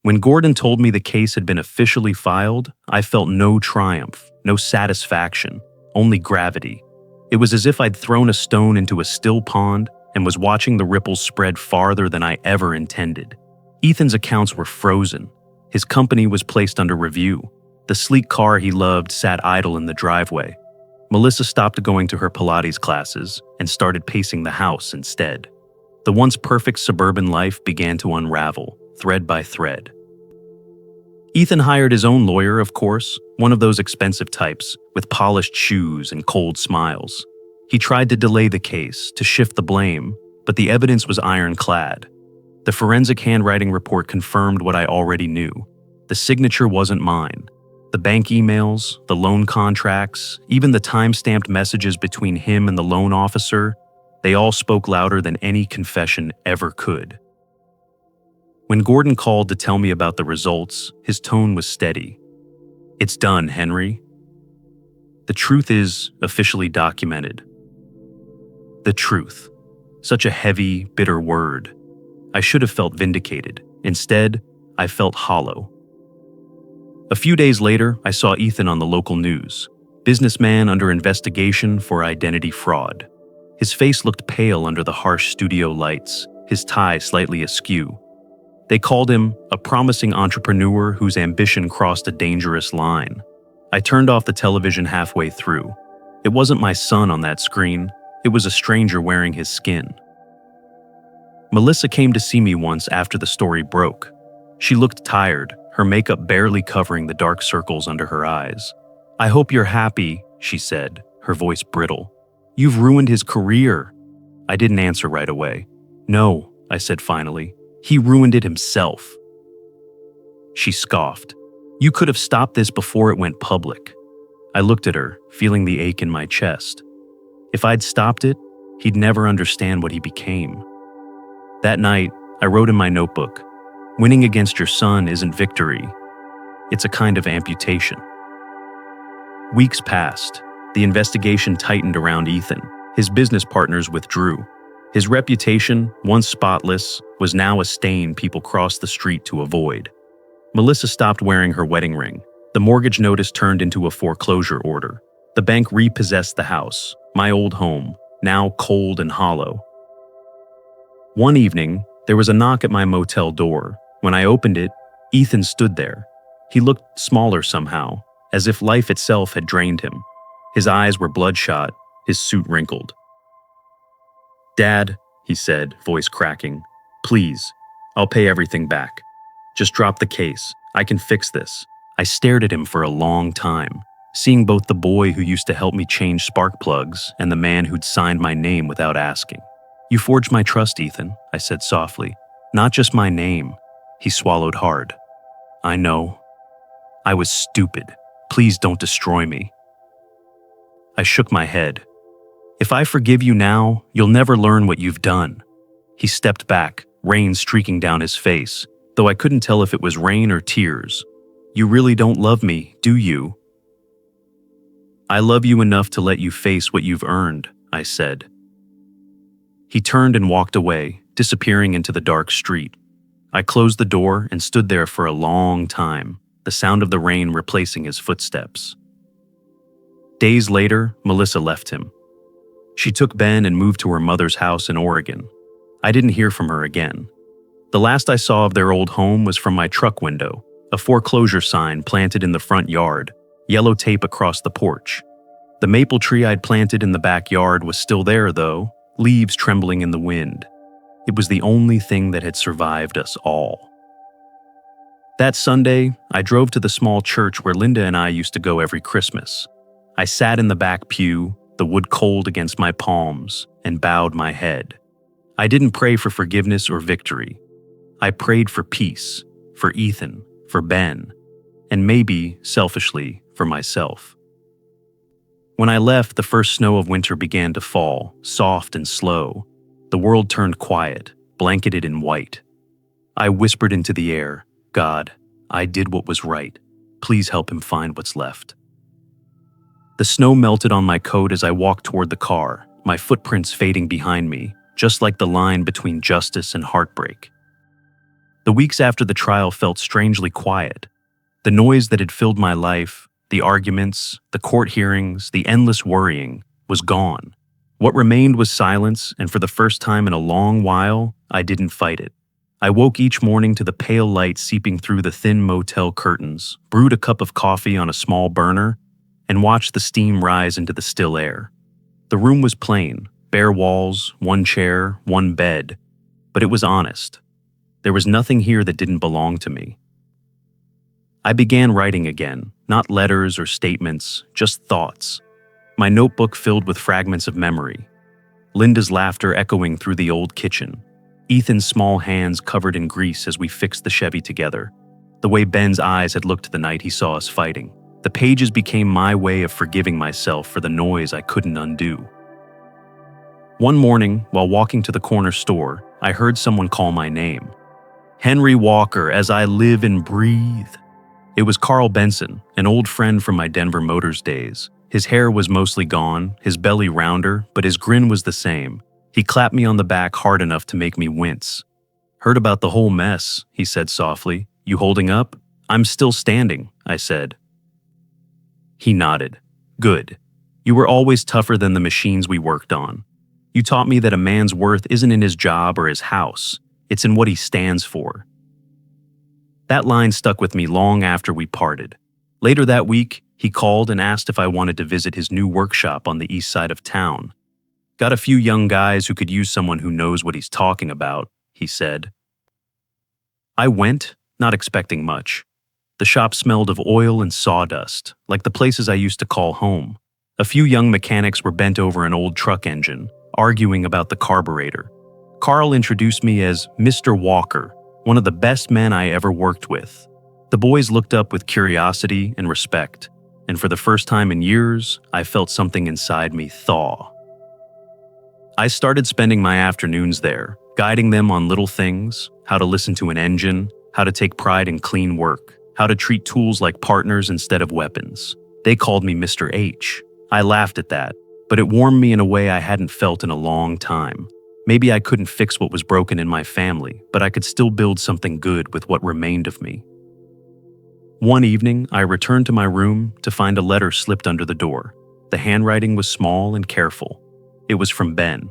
When Gordon told me the case had been officially filed, I felt no triumph, no satisfaction, only gravity. It was as if I'd thrown a stone into a still pond and was watching the ripples spread farther than I ever intended. Ethan's accounts were frozen. His company was placed under review. The sleek car he loved sat idle in the driveway. Melissa stopped going to her Pilates classes and started pacing the house instead. The once perfect suburban life began to unravel, thread by thread. Ethan hired his own lawyer, of course, one of those expensive types, with polished shoes and cold smiles. He tried to delay the case, to shift the blame, but the evidence was ironclad. The forensic handwriting report confirmed what I already knew. The signature wasn't mine. The bank emails, the loan contracts, even the time-stamped messages between him and the loan officer, they all spoke louder than any confession ever could. When Gordon called to tell me about the results, his tone was steady. "It's done, Henry. The truth is officially documented." The truth. Such a heavy, bitter word. I should have felt vindicated. Instead, I felt hollow. A few days later, I saw Ethan on the local news. Businessman under investigation for identity fraud. His face looked pale under the harsh studio lights, his tie slightly askew. They called him a promising entrepreneur whose ambition crossed a dangerous line. I turned off the television halfway through. It wasn't my son on that screen. It was a stranger wearing his skin. Melissa came to see me once after the story broke. She looked tired, her makeup barely covering the dark circles under her eyes. "I hope you're happy," she said, her voice brittle. "You've ruined his career." I didn't answer right away. "No," I said finally. "He ruined it himself." She scoffed. "You could have stopped this before it went public." I looked at her, feeling the ache in my chest. If I'd stopped it, he'd never understand what he became. That night, I wrote in my notebook, "Winning against your son isn't victory. It's a kind of amputation." Weeks passed. The investigation tightened around Ethan. His business partners withdrew. His reputation, once spotless, was now a stain people crossed the street to avoid. Melissa stopped wearing her wedding ring. The mortgage notice turned into a foreclosure order. The bank repossessed the house, my old home, now cold and hollow. One evening, there was a knock at my motel door. When I opened it, Ethan stood there. He looked smaller somehow, as if life itself had drained him. His eyes were bloodshot, his suit wrinkled. "Dad," he said, voice cracking, "please, I'll pay everything back. Just drop the case. I can fix this." I stared at him for a long time, seeing both the boy who used to help me change spark plugs and the man who'd signed my name without asking. "You forged my trust, Ethan," I said softly. "Not just my name." He swallowed hard. "I know. I was stupid. Please don't destroy me." I shook my head. "If I forgive you now, you'll never learn what you've done." He stepped back, rain streaking down his face, though I couldn't tell if it was rain or tears. "You really don't love me, do you?" "I love you enough to let you face what you've earned," I said. He turned and walked away, disappearing into the dark street. I closed the door and stood there for a long time, the sound of the rain replacing his footsteps. Days later, Melissa left him. She took Ben and moved to her mother's house in Oregon. I didn't hear from her again. The last I saw of their old home was from my truck window, a foreclosure sign planted in the front yard, yellow tape across the porch. The maple tree I'd planted in the backyard was still there, though, leaves trembling in the wind. It was the only thing that had survived us all. That Sunday, I drove to the small church where Linda and I used to go every Christmas. I sat in the back pew, the wood cold against my palms, and bowed my head. I didn't pray for forgiveness or victory. I prayed for peace, for Ethan, for Ben, and maybe, selfishly, for myself. When I left, the first snow of winter began to fall, soft and slow. The world turned quiet, blanketed in white. I whispered into the air, "God, I did what was right. Please help him find what's left." The snow melted on my coat as I walked toward the car, my footprints fading behind me, just like the line between justice and heartbreak. The weeks after the trial felt strangely quiet. The noise that had filled my life, the arguments, the court hearings, the endless worrying, was gone. What remained was silence, and for the first time in a long while, I didn't fight it. I woke each morning to the pale light seeping through the thin motel curtains, brewed a cup of coffee on a small burner, and watched the steam rise into the still air. The room was plain, bare walls, one chair, one bed, but it was honest. There was nothing here that didn't belong to me. I began writing again, not letters or statements, just thoughts. My notebook filled with fragments of memory. Linda's laughter echoing through the old kitchen. Ethan's small hands covered in grease as we fixed the Chevy together. The way Ben's eyes had looked the night he saw us fighting. The pages became my way of forgiving myself for the noise I couldn't undo. One morning, while walking to the corner store, I heard someone call my name. Henry Walker, as I live and breathe. It was Carl Benson, an old friend from my Denver Motors days. His hair was mostly gone, his belly rounder, but his grin was the same. He clapped me on the back hard enough to make me wince. "Heard about the whole mess," he said softly. "You holding up?" "I'm still standing," I said. He nodded. "Good. You were always tougher than the machines we worked on. You taught me that a man's worth isn't in his job or his house. It's in what he stands for." That line stuck with me long after we parted. Later that week, he called and asked if I wanted to visit his new workshop on the east side of town. "Got a few young guys who could use someone who knows what he's talking about," he said. I went, not expecting much. The shop smelled of oil and sawdust, like the places I used to call home. A few young mechanics were bent over an old truck engine, arguing about the carburetor. Carl introduced me as Mr. Walker, one of the best men I ever worked with. The boys looked up with curiosity and respect, and for the first time in years, I felt something inside me thaw. I started spending my afternoons there, guiding them on little things, how to listen to an engine, how to take pride in clean work, how to treat tools like partners instead of weapons. They called me Mr. H. I laughed at that, but it warmed me in a way I hadn't felt in a long time. Maybe I couldn't fix what was broken in my family, but I could still build something good with what remained of me. One evening, I returned to my room to find a letter slipped under the door. The handwriting was small and careful. It was from Ben.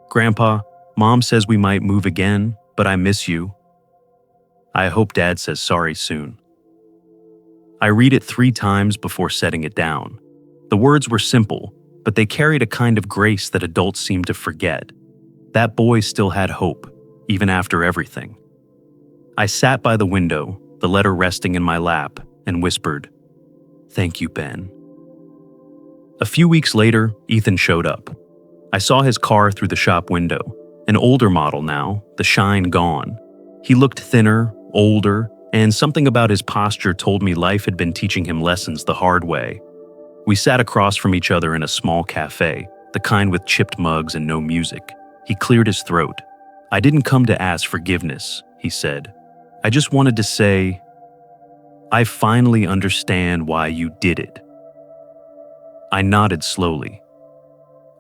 "Grandpa, Mom says we might move again, but I miss you. I hope Dad says sorry soon." I read it 3 times before setting it down. The words were simple, but they carried a kind of grace that adults seem to forget. That boy still had hope, even after everything. I sat by the window, the letter resting in my lap, and whispered, "Thank you, Ben." A few weeks later, Ethan showed up. I saw his car through the shop window, an older model now, the shine gone. He looked thinner, older, and something about his posture told me life had been teaching him lessons the hard way. We sat across from each other in a small cafe, the kind with chipped mugs and no music. He cleared his throat. "I didn't come to ask forgiveness," he said. "I just wanted to say, I finally understand why you did it." I nodded slowly.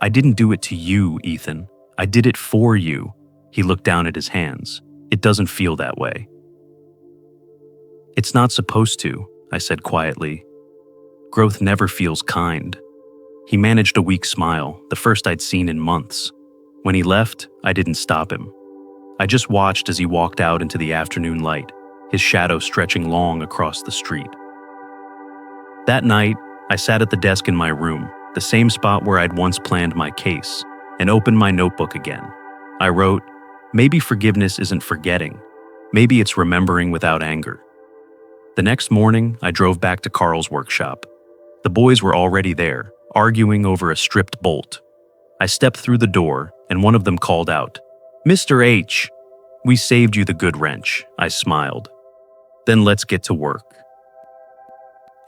"I didn't do it to you, Ethan. I did it for you." He looked down at his hands. "It doesn't feel that way." "It's not supposed to," I said quietly. "Growth never feels kind." He managed a weak smile, the first I'd seen in months. When he left, I didn't stop him. I just watched as he walked out into the afternoon light, his shadow stretching long across the street. That night, I sat at the desk in my room, the same spot where I'd once planned my case, and opened my notebook again. I wrote, "Maybe forgiveness isn't forgetting. Maybe it's remembering without anger." The next morning, I drove back to Carl's workshop. The boys were already there, arguing over a stripped bolt. I stepped through the door, and one of them called out, "Mr. H, we saved you the good wrench," I smiled. "Then let's get to work."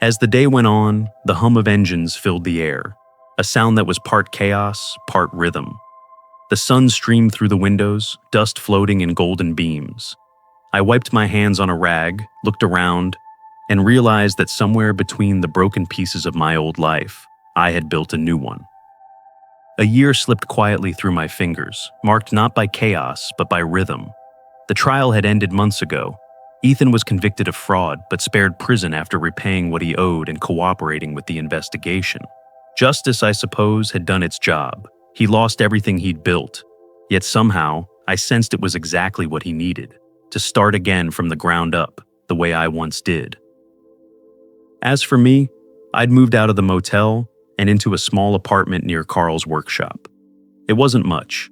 As the day went on, the hum of engines filled the air, a sound that was part chaos, part rhythm. The sun streamed through the windows, dust floating in golden beams. I wiped my hands on a rag, looked around, and realized that somewhere between the broken pieces of my old life, I had built a new one. A year slipped quietly through my fingers, marked not by chaos, but by rhythm. The trial had ended months ago. Ethan was convicted of fraud, but spared prison after repaying what he owed and cooperating with the investigation. Justice, I suppose, had done its job. He lost everything he'd built. Yet somehow, I sensed it was exactly what he needed, to start again from the ground up, the way I once did. As for me, I'd moved out of the motel and into a small apartment near Carl's workshop. It wasn't much.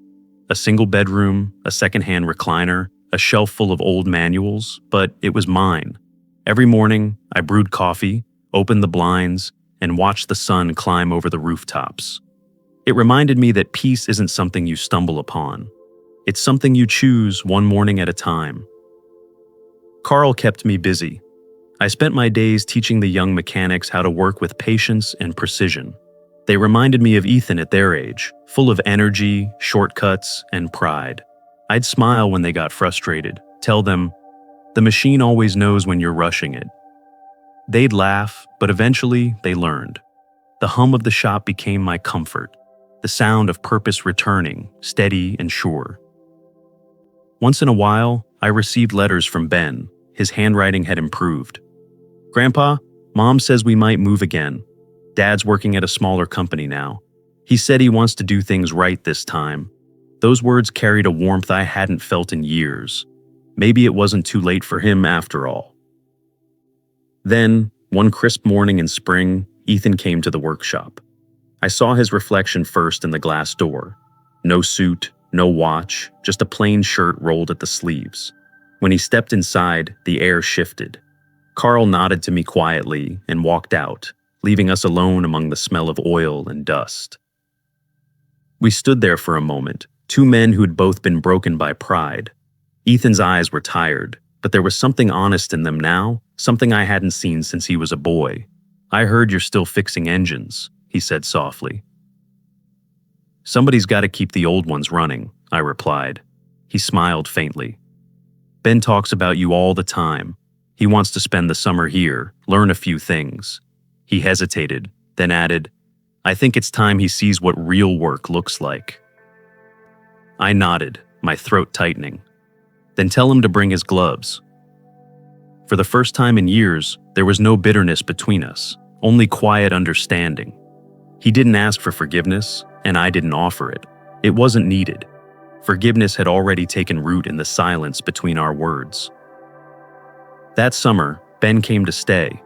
A single bedroom, a secondhand recliner, a shelf full of old manuals, but it was mine. Every morning, I brewed coffee, opened the blinds, and watched the sun climb over the rooftops. It reminded me that peace isn't something you stumble upon. It's something you choose one morning at a time. Carl kept me busy. I spent my days teaching the young mechanics how to work with patience and precision. They reminded me of Ethan at their age, full of energy, shortcuts, and pride. I'd smile when they got frustrated, Tell them, the machine always knows when you're rushing it. They'd laugh, but eventually they learned. The hum of the shop became my comfort, the sound of purpose returning, steady and sure. Once in a while, I received letters from Ben. His handwriting had improved. Grandpa, Mom says we might move again. Dad's working at a smaller company now. He said he wants to do things right this time. Those words carried a warmth I hadn't felt in years. Maybe it wasn't too late for him after all. Then, one crisp morning in spring, Ethan came to the workshop. I saw his reflection first in the glass door. No suit, no watch, just a plain shirt rolled at the sleeves. When he stepped inside, the air shifted. Carl nodded to me quietly and walked out, leaving us alone among the smell of oil and dust. We stood there for a moment, two men who had both been broken by pride. Ethan's eyes were tired, but there was something honest in them now, something I hadn't seen since he was a boy. I heard you're still fixing engines, he said softly. Somebody's got to keep the old ones running, I replied. He smiled faintly. Ben talks about you all the time. He wants to spend the summer here, learn a few things. He hesitated, then added, I think it's time he sees what real work looks like. I nodded, my throat tightening. Then tell him to bring his gloves. For the first time in years, there was no bitterness between us, only quiet understanding. He didn't ask for forgiveness, and I didn't offer it. It wasn't needed. Forgiveness had already taken root in the silence between our words. That summer, Ben came to stay.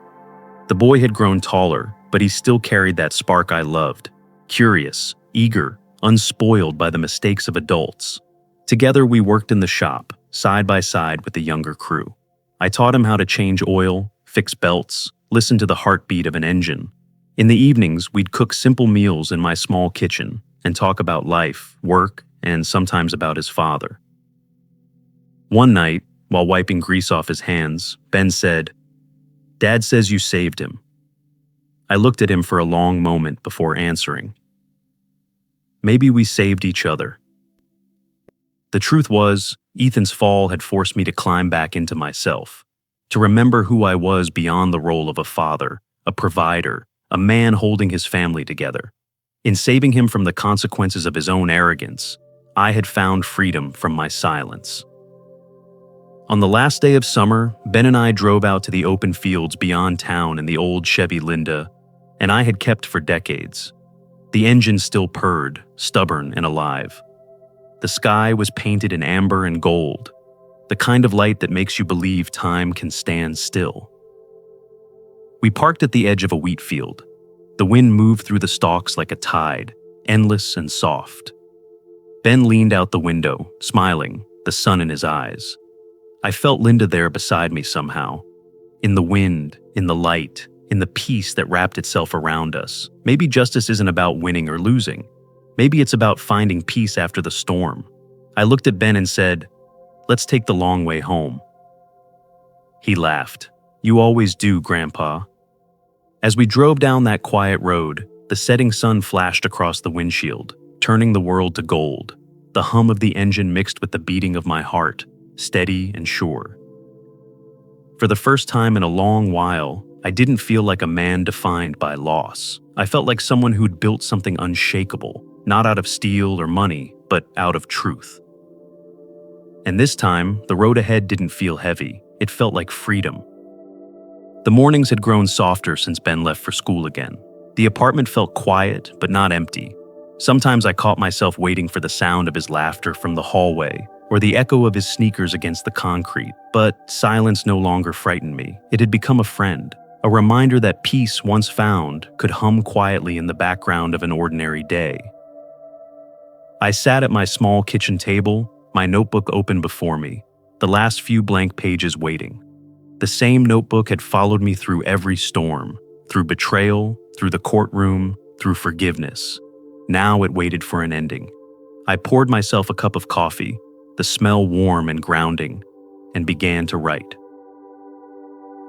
The boy had grown taller, but he still carried that spark I loved, curious, eager, unspoiled by the mistakes of adults. Together we worked in the shop, side by side with the younger crew. I taught him how to change oil, fix belts, listen to the heartbeat of an engine. In the evenings, we'd cook simple meals in my small kitchen and talk about life, work, and sometimes about his father. One night, while wiping grease off his hands, Ben said, Dad says you saved him. I looked at him for a long moment before answering. Maybe we saved each other. The truth was, Ethan's fall had forced me to climb back into myself, to remember who I was beyond the role of a father, a provider, a man holding his family together. In saving him from the consequences of his own arrogance, I had found freedom from my silence. On the last day of summer, Ben and I drove out to the open fields beyond town in the old Chevy Linda, and I had kept for decades. The engine still purred, stubborn and alive. The sky was painted in amber and gold, the kind of light that makes you believe time can stand still. We parked at the edge of a wheat field. The wind moved through the stalks like a tide, endless and soft. Ben leaned out the window, smiling, the sun in his eyes. I felt Linda there beside me somehow. In the wind, in the light, in the peace that wrapped itself around us. Maybe justice isn't about winning or losing. Maybe it's about finding peace after the storm. I looked at Ben and said, let's take the long way home. He laughed. You always do, Grandpa. As we drove down that quiet road, the setting sun flashed across the windshield, turning the world to gold. The hum of the engine mixed with the beating of my heart, steady and sure. For the first time in a long while, I didn't feel like a man defined by loss. I felt like someone who'd built something unshakable, not out of steel or money, but out of truth. And this time, the road ahead didn't feel heavy. It felt like freedom. The mornings had grown softer since Ben left for school again. The apartment felt quiet, but not empty. Sometimes I caught myself waiting for the sound of his laughter from the hallway, or the echo of his sneakers against the concrete. But silence no longer frightened me. It had become a friend, a reminder that peace once found could hum quietly in the background of an ordinary day. I sat at my small kitchen table, my notebook open before me, the last few blank pages waiting. The same notebook had followed me through every storm, through betrayal, through the courtroom, through forgiveness. Now it waited for an ending. I poured myself a cup of coffee, the smell warm and grounding, and began to write.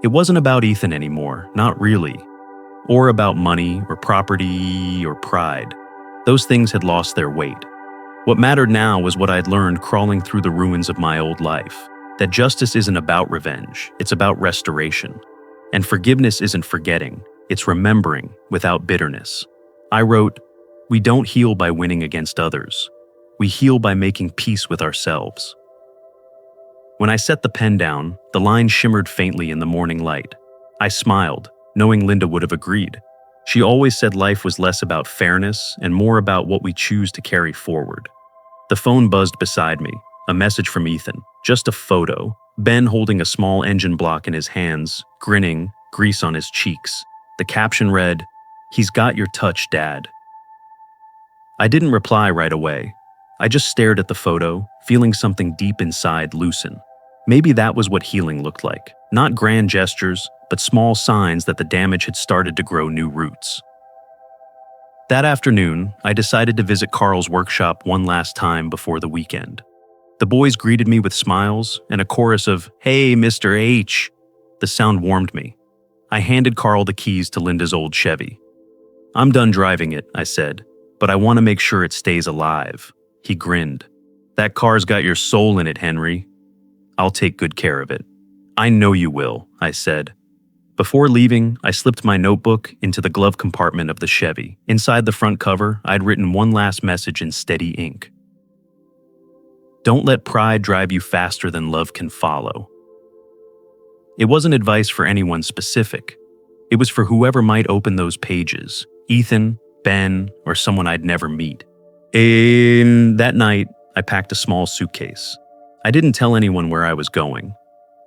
It wasn't about Ethan anymore, not really, or about money or property or pride. Those things had lost their weight. What mattered now was what I'd learned crawling through the ruins of my old life, that justice isn't about revenge, it's about restoration. And forgiveness isn't forgetting, it's remembering without bitterness. I wrote, "We don't heal by winning against others. We heal by making peace with ourselves." When I set the pen down, the line shimmered faintly in the morning light. I smiled, knowing Linda would have agreed. She always said life was less about fairness and more about what we choose to carry forward. The phone buzzed beside me, a message from Ethan, just a photo, Ben holding a small engine block in his hands, grinning, grease on his cheeks. The caption read, "He's got your touch, Dad." I didn't reply right away. I just stared at the photo, feeling something deep inside loosen. Maybe that was what healing looked like. Not grand gestures, but small signs that the damage had started to grow new roots. That afternoon, I decided to visit Carl's workshop one last time before the weekend. The boys greeted me with smiles and a chorus of, "Hey, Mr. H." The sound warmed me. I handed Carl the keys to Linda's old Chevy. "I'm done driving it," I said, "but I want to make sure it stays alive." He grinned. "That car's got your soul in it, Henry. I'll take good care of it." "I know you will," I said. Before leaving, I slipped my notebook into the glove compartment of the Chevy. Inside the front cover, I'd written one last message in steady ink. "Don't let pride drive you faster than love can follow." It wasn't advice for anyone specific. It was for whoever might open those pages, Ethan, Ben, or someone I'd never meet. That night, I packed a small suitcase. I didn't tell anyone where I was going.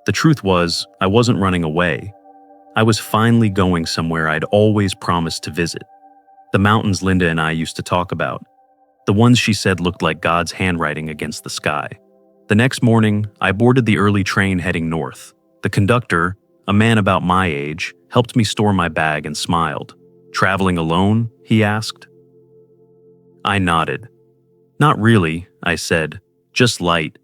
The truth was, I wasn't running away. I was finally going somewhere I'd always promised to visit. The mountains Linda and I used to talk about. The ones she said looked like God's handwriting against the sky. The next morning, I boarded the early train heading north. The conductor, a man about my age, helped me store my bag and smiled. "Traveling alone?" he asked. I nodded. "Not really," I said, "just light."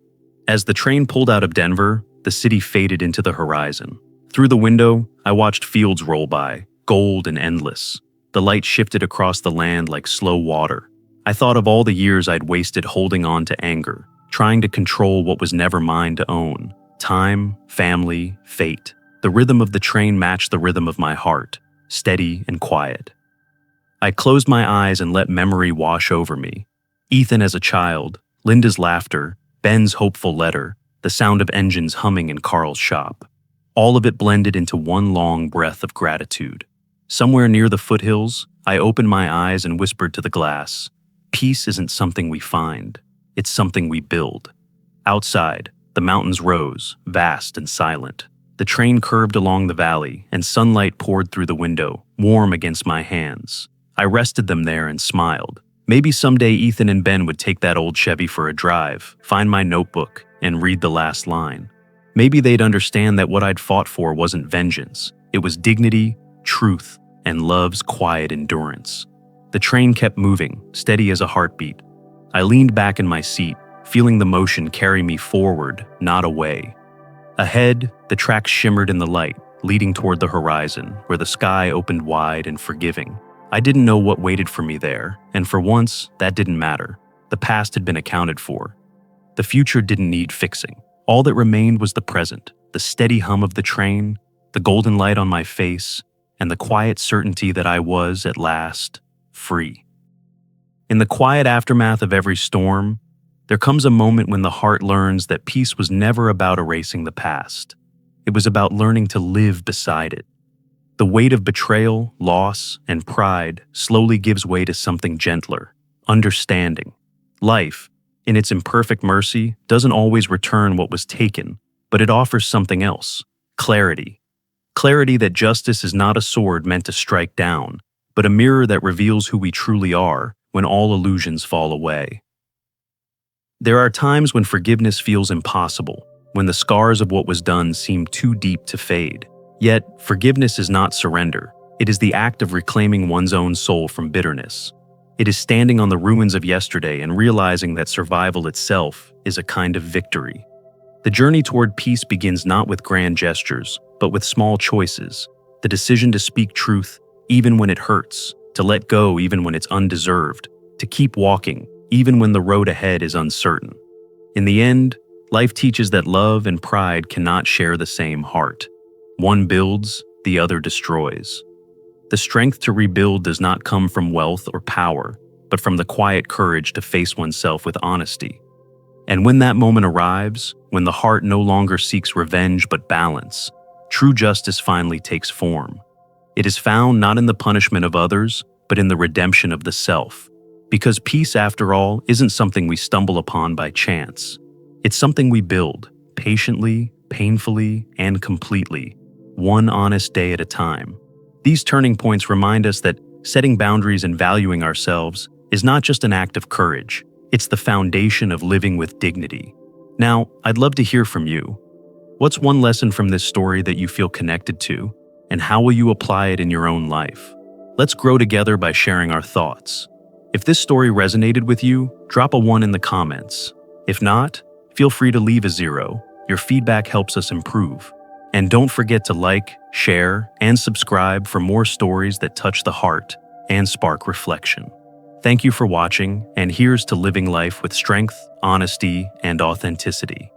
As the train pulled out of Denver, the city faded into the horizon. Through the window, I watched fields roll by, gold and endless. The light shifted across the land like slow water. I thought of all the years I'd wasted holding on to anger, trying to control what was never mine to own. Time, family, fate. The rhythm of the train matched the rhythm of my heart, steady and quiet. I closed my eyes and let memory wash over me. Ethan as a child, Linda's laughter, Ben's hopeful letter, the sound of engines humming in Carl's shop. All of it blended into one long breath of gratitude. Somewhere near the foothills, I opened my eyes and whispered to the glass, "Peace isn't something we find, it's something we build." Outside, the mountains rose, vast and silent. The train curved along the valley, and sunlight poured through the window, warm against my hands. I rested them there and smiled. Maybe someday Ethan and Ben would take that old Chevy for a drive, find my notebook, and read the last line. Maybe they'd understand that what I'd fought for wasn't vengeance. It was dignity, truth, and love's quiet endurance. The train kept moving, steady as a heartbeat. I leaned back in my seat, feeling the motion carry me forward, not away. Ahead, the tracks shimmered in the light, leading toward the horizon, where the sky opened wide and forgiving. I didn't know what waited for me there, and for once, that didn't matter. The past had been accounted for. The future didn't need fixing. All that remained was the present, the steady hum of the train, the golden light on my face, and the quiet certainty that I was, at last, free. In the quiet aftermath of every storm, there comes a moment when the heart learns that peace was never about erasing the past. It was about learning to live beside it. The weight of betrayal, loss, and pride slowly gives way to something gentler, understanding. Life, in its imperfect mercy, doesn't always return what was taken, but it offers something else, clarity. Clarity that justice is not a sword meant to strike down, but a mirror that reveals who we truly are when all illusions fall away. There are times when forgiveness feels impossible, when the scars of what was done seem too deep to fade. Yet, forgiveness is not surrender. It is the act of reclaiming one's own soul from bitterness. It is standing on the ruins of yesterday and realizing that survival itself is a kind of victory. The journey toward peace begins not with grand gestures, but with small choices. The decision to speak truth, even when it hurts, to let go even when it's undeserved, to keep walking, even when the road ahead is uncertain. In the end, Life teaches that love and pride cannot share the same heart. One builds, the other destroys. The strength to rebuild does not come from wealth or power, but from the quiet courage to face oneself with honesty. And when that moment arrives, when the heart no longer seeks revenge but balance, true justice finally takes form. It is found not in the punishment of others, but in the redemption of the self. Because peace, after all, isn't something we stumble upon by chance. It's something we build, patiently, painfully, and completely, one honest day at a time. These turning points remind us that setting boundaries and valuing ourselves is not just an act of courage, it's the foundation of living with dignity. Now, I'd love to hear from you. What's one lesson from this story that you feel connected to, and how will you apply it in your own life? Let's grow together by sharing our thoughts. If this story resonated with you, drop a 1 in the comments. If not, feel free to leave a 0. Your feedback helps us improve. And don't forget to like, share, and subscribe for more stories that touch the heart and spark reflection. Thank you for watching, and here's to living life with strength, honesty, and authenticity.